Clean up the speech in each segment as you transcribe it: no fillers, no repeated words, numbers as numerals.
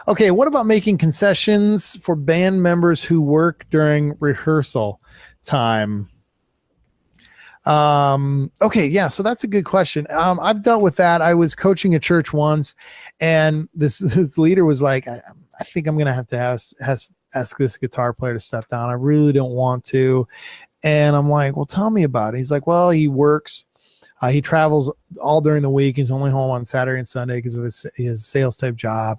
Okay, what about making concessions for band members who work during rehearsal time? Okay, yeah, so that's a good question. I've dealt with that. I was coaching a church once, and this leader was like, I think I'm gonna have to ask this guitar player to step down. I really don't want to. And I'm like, well, tell me about it. He's like, well, he works. He travels all during the week. He's only home on Saturday and Sunday because of his sales type job.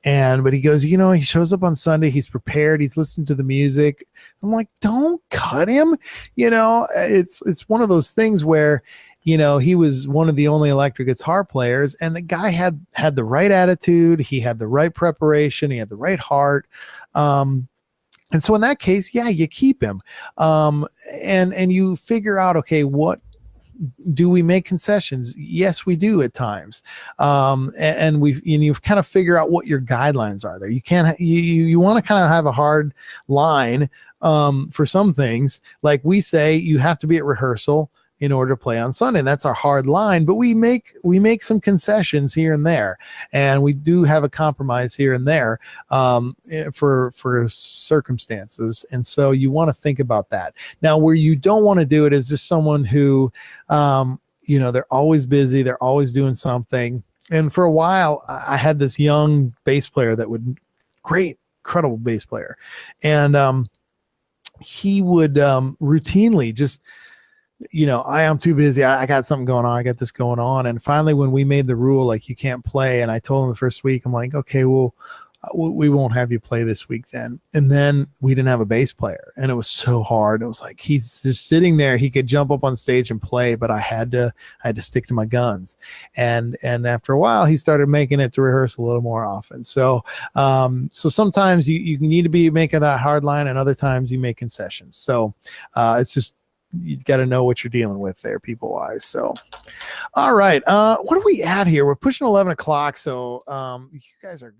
But he goes, he shows up on Sunday. He's prepared. He's listening to the music. I'm like, don't cut him. It's one of those things where, he was one of the only electric guitar players, and the guy had the right attitude. He had the right preparation. He had the right heart. And so in that case, yeah, you keep him. And you figure out, okay, what do we make concessions? Yes, we do at times. And you've kind of figure out what your guidelines are there. You can't, you want to kind of have a hard line for some things. Like we say, you have to be at rehearsal in order to play on Sunday. And that's our hard line, but we make some concessions here and there, and we do have a compromise here and there for circumstances. And so you want to think about that. Now, where you don't want to do it is just someone who, they're always busy, they're always doing something. And for a while, I had this young bass player that would incredible bass player, and he would routinely just, I am too busy. I got something going on. I got this going on. And finally, when we made the rule, like, you can't play, and I told him the first week, I'm like, okay, well, we won't have you play this week then. And then we didn't have a bass player, and it was so hard. It was like, he's just sitting there. He could jump up on stage and play, but I had to stick to my guns. And after a while, he started making it to rehearse a little more often. So sometimes you need to be making that hard line, and other times you make concessions. So it's just, you got to know what you're dealing with there, people wise. So, all right. What are we at here? We're pushing 11 o'clock. So you guys are